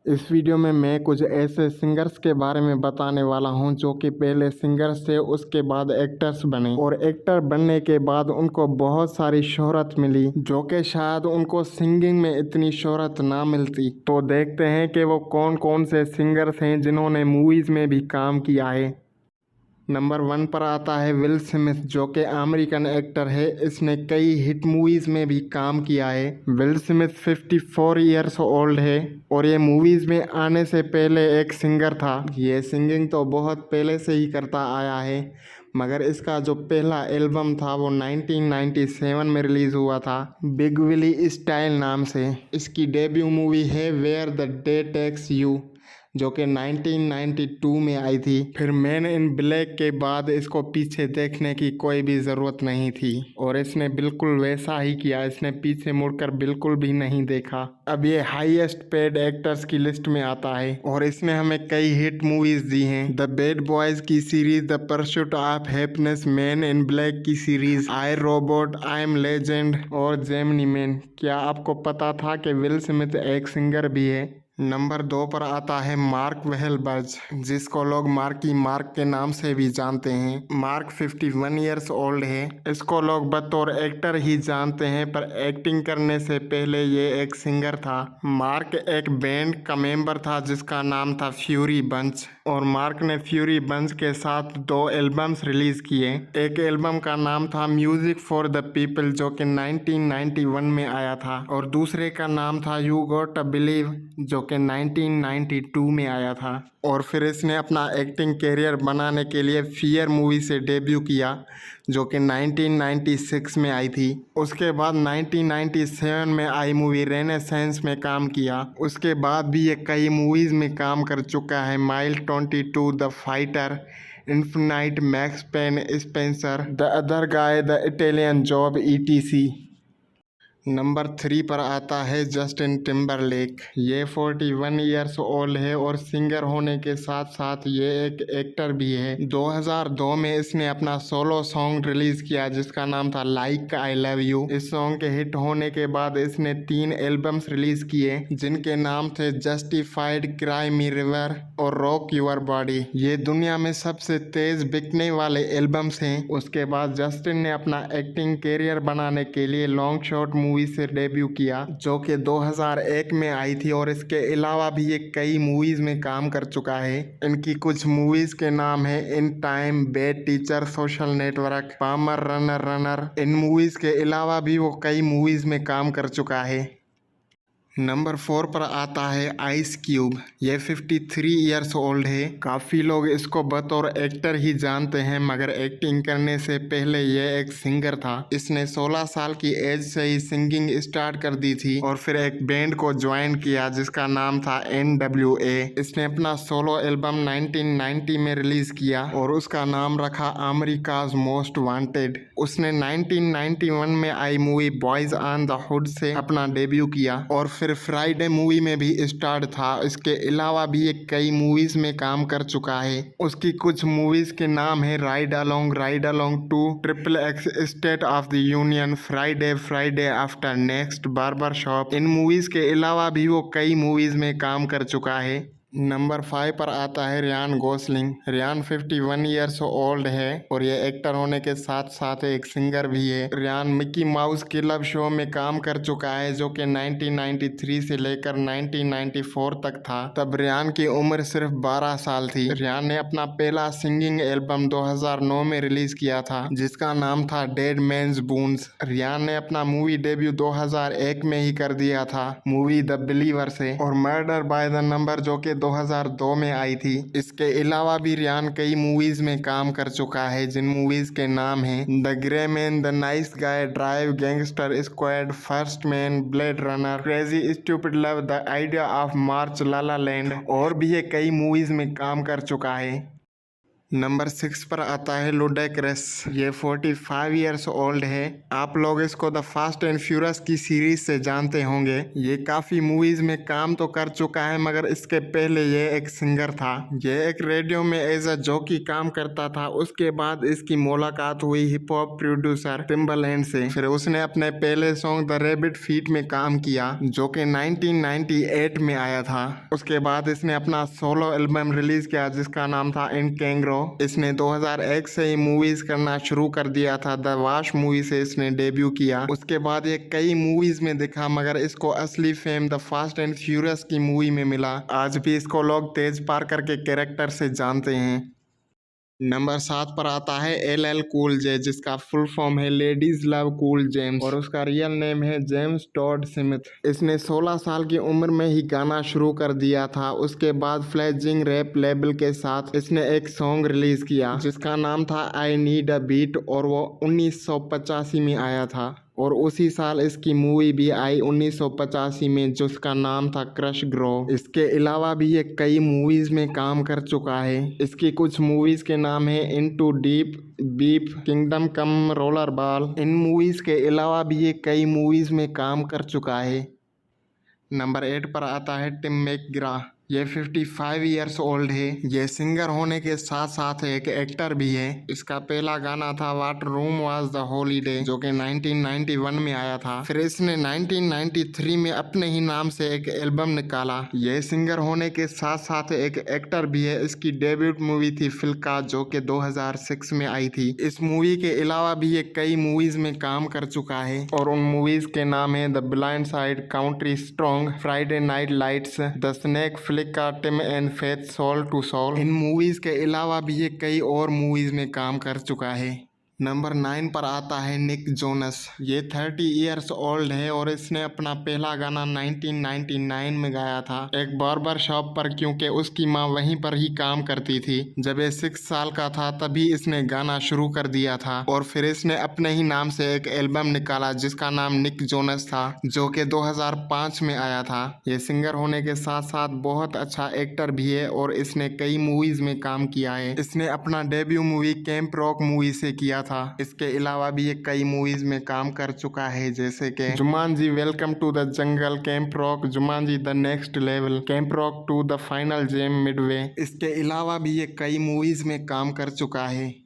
इस वीडियो में मैं कुछ ऐसे सिंगर्स के बारे में बताने वाला हूं जो कि पहले सिंगर्स थे, उसके बाद एक्टर्स बने और एक्टर बनने के बाद उनको बहुत सारी शोहरत मिली जो कि शायद उनको सिंगिंग में इतनी शोहरत ना मिलती। तो देखते हैं कि वो कौन कौन से सिंगर्स हैं जिन्होंने मूवीज़ में भी काम किया है। नंबर 1 पर आता है विल स्मिथ, जो कि अमेरिकन एक्टर है। इसने कई हिट मूवीज़ में भी काम किया है। विल स्मिथ 54 ईयर्स ओल्ड है और ये मूवीज़ में आने से पहले एक सिंगर था। ये सिंगिंग तो बहुत पहले से ही करता आया है, मगर इसका जो पहला एल्बम था वो 1997 में रिलीज़ हुआ था, बिग विली स्टाइल नाम से। इसकी डेब्यू मूवी है where the day takes you, जो कि 1992 में आई थी। फिर मैन इन ब्लैक के बाद इसको पीछे देखने की कोई भी ज़रूरत नहीं थी और इसने बिल्कुल वैसा ही किया। इसने पीछे मुड़कर बिल्कुल भी नहीं देखा। अब ये हाईएस्ट पेड एक्टर्स की लिस्ट में आता है और इसने हमें कई हिट मूवीज़ दी हैं। द बैड बॉयज़ की series, the pursuit of happiness, man in black की series, I robot, I am legend और जेमिनी मैन। क्या आपको पता था कि विल स्मिथ एक सिंगर भी है? नंबर 2 पर आता है मार्क वेहलबर्ज, जिसको लोग मार्की मार्क के नाम से भी जानते हैं। मार्क 51 ईयर्स ओल्ड है। इसको लोग बतौर एक्टर ही जानते हैं, पर एक्टिंग करने से पहले ये एक सिंगर था। मार्क एक बैंड का मेंबर था जिसका नाम था फ्यूरी बंच और मार्क ने फ्यूरी बंच के साथ 2 एल्बम्स रिलीज किए। एक एल्बम का नाम था म्यूजिक फॉर द पीपल, जो कि 1991 में आया था, और दूसरे का नाम था यू गॉट टू बिलीव, जो कि 1992 में आया था। और फिर इसने अपना एक्टिंग कैरियर बनाने के लिए फियर मूवी से डेब्यू किया, जो कि 1996 में आई थी। उसके बाद 1997 में आई मूवी रेनेसेंस में काम किया। उसके बाद भी ये कई मूवीज़ में काम कर चुका है। Mile 22, the fighter, infinite, Max Payne, Spenser, the other guy, the Italian job, ETC। Number 3 पर आता है जस्टिन टिम्बरलेक। ये 41 ईयर्स ओल्ड है और सिंगर होने के साथ साथ ये एक एक्टर भी है। 2002 में इसने अपना सोलो सॉन्ग रिलीज किया जिसका नाम था लाइक आई लव यू। इस सॉन्ग के हिट होने के बाद इसने 3 एल्बम्स रिलीज किए जिनके नाम थे जस्टिफाइड, क्राई मी रिवर और रॉक यूर बॉडी। ये दुनिया में सबसे तेज बिकने वाले एल्बम्स हैं। उसके बाद जस्टिन ने अपना एक्टिंग कैरियर बनाने के लिए लॉन्ग शॉट मूवी से डेब्यू किया, जो कि 2001 में आई थी, और इसके अलावा भी ये कई मूवीज में काम कर चुका है। इनकी कुछ मूवीज के नाम है in time, bad teacher, social network, Palmer, runner runner. इन मूवीज के अलावा भी वो कई मूवीज में काम कर चुका है। नंबर 4 पर आता है आइस क्यूब। ये 53 ईयर्स ओल्ड है। काफ़ी लोग इसको बतौर एक्टर ही जानते हैं, मगर एक्टिंग करने से पहले ये एक सिंगर था। इसने 16 साल की एज से ही सिंगिंग स्टार्ट कर दी थी और फिर एक बैंड को ज्वाइन किया जिसका नाम था NWA। इसने अपना सोलो एल्बम 1990 में रिलीज किया और उसका नाम रखा अमेरिकाज मोस्ट वांटेड। उसने 1991 में आई movie boys on the hood से अपना डेब्यू किया और फिर फ्राइडे मूवी में भी स्टार्ड था। इसके अलावा भी ये कई मूवीज में काम कर चुका है। उसकी कुछ मूवीज के नाम है ride along 2, XXX, state of the union, Friday, Friday after next, barber shop. In movies के अलावा भी वो कई मूवीज में काम कर चुका है। नंबर 5 पर आता है Ryan Gosling. Ryan 51 years old है और ये एक्टर होने के साथ साथ एक सिंगर भी है। Ryan Mickey Mouse club show में काम कर चुका है, जो कि 1993 से लेकर 1994 तक था। तब रियान की उम्र सिर्फ 12 साल थी। रियान ने अपना पहला सिंगिंग एल्बम 2009 में रिलीज किया था जिसका नाम था डेड मैन्स बून्स। रियान ने अपना मूवी डेब्यू 2001 में ही कर दिया था मूवी द बिलीवर से, और मर्डर बाय द नंबर, जो कि 2002 में आई थी। इसके अलावा भी रियान कई मूवीज में काम कर चुका है, जिन मूवीज के नाम हैं the gray man, the nice guy, drive, gangster squad, first man, blade runner, crazy stupid love, the idea of march, la la land, और भी ये कई मूवीज में काम कर चुका है। नंबर 6 पर आता है लुडेक्रस। ये 45 ईयर्स ओल्ड है। आप लोग इसको द फास्ट एंड फ्यूरियस की सीरीज से जानते होंगे। ये काफी मूवीज में काम तो कर चुका है, मगर इसके पहले ये एक सिंगर था। ये एक रेडियो में एज अ जॉकी काम करता था। उसके बाद इसकी मुलाकात हुई हिप हॉप प्रोड्यूसर टिम्बलैंड से। फिर उसने अपने पहले सॉन्ग द रैबिट फीट में काम किया, जो कि 1998 में आया था। उसके बाद इसने अपना सोलो एल्बम रिलीज किया जिसका नाम था इन कैंग्रो। इसने 2001 से ही मूवीज करना शुरू कर दिया था। द वाश मूवी से इसने डेब्यू किया। उसके बाद ये कई मूवीज में दिखा, मगर इसको असली fame the fast and furious की मूवी में मिला। आज भी इसको लोग तेज पार्कर के कैरेक्टर से जानते हैं। नंबर 7 पर आता है LL कूल जे, जिसका फुल फॉर्म है लेडीज लव कूल जेम्स और उसका रियल नेम है जेम्स टॉड स्मिथ। इसने 16 साल की उम्र में ही गाना शुरू कर दिया था। उसके बाद फ्लेजिंग रैप लेबल के साथ इसने एक सॉन्ग रिलीज किया जिसका नाम था आई नीड अ बीट, और वो 1985 में आया था। और उसी साल इसकी मूवी भी आई 1985 में, जिसका नाम था क्रश ग्रो। इसके अलावा भी ये कई मूवीज में काम कर चुका है। इसकी कुछ मूवीज के नाम है इनटू डीप, बीप, किंगडम कम, रोलर बॉल। इन मूवीज के अलावा भी ये कई मूवीज में काम कर चुका है। नंबर 8 पर आता है टिम मैकग्रा। ये 55 ईयर्स ओल्ड है। ये सिंगर होने के साथ साथ एक एक्टर भी है। इसका पहला गाना था what room was the holiday, जो कि 1991 में आया था। फिर इसने 1993 में अपने ही नाम से एक एल्बम निकाला। ये सिंगर होने के साथ साथ एक एक्टर भी है। इसकी डेब्यूट मूवी थी फिल्का, जो कि 2006 में आई थी। इस मूवी के अलावा भी ये कई मूवीज में काम कर चुका है, और उन मूवीज के नाम है the blind side, country strong, Friday night lights, the snake फ्लिका, Tim and faith, soul to soul. In movies के अलावा भी ये कई और मूवीज में काम कर चुका है। नंबर 9 पर आता है निक जोनस। ये 30 ईयर्स ओल्ड है और इसने अपना पहला गाना 1999 में गाया था एक बार्बर शॉप पर, क्योंकि उसकी माँ वहीं पर ही काम करती थी। जब ये 6 साल का था तभी इसने गाना शुरू कर दिया था, और फिर इसने अपने ही नाम से एक एल्बम निकाला जिसका नाम निक जोनस था, जो कि 2005 में आया था। ये सिंगर होने के साथ साथ बहुत अच्छा एक्टर भी है, और इसने कई मूवीज में काम किया है। इसने अपना debut movie camp rock movie से किया था। इसके अलावा भी ये कई मूवीज में काम कर चुका है, जैसे कि Jumanji welcome to the jungle, camp rock, Jumanji the next level, camp rock two the final jam midway. इसके अलावा भी ये कई मूवीज में काम कर चुका है।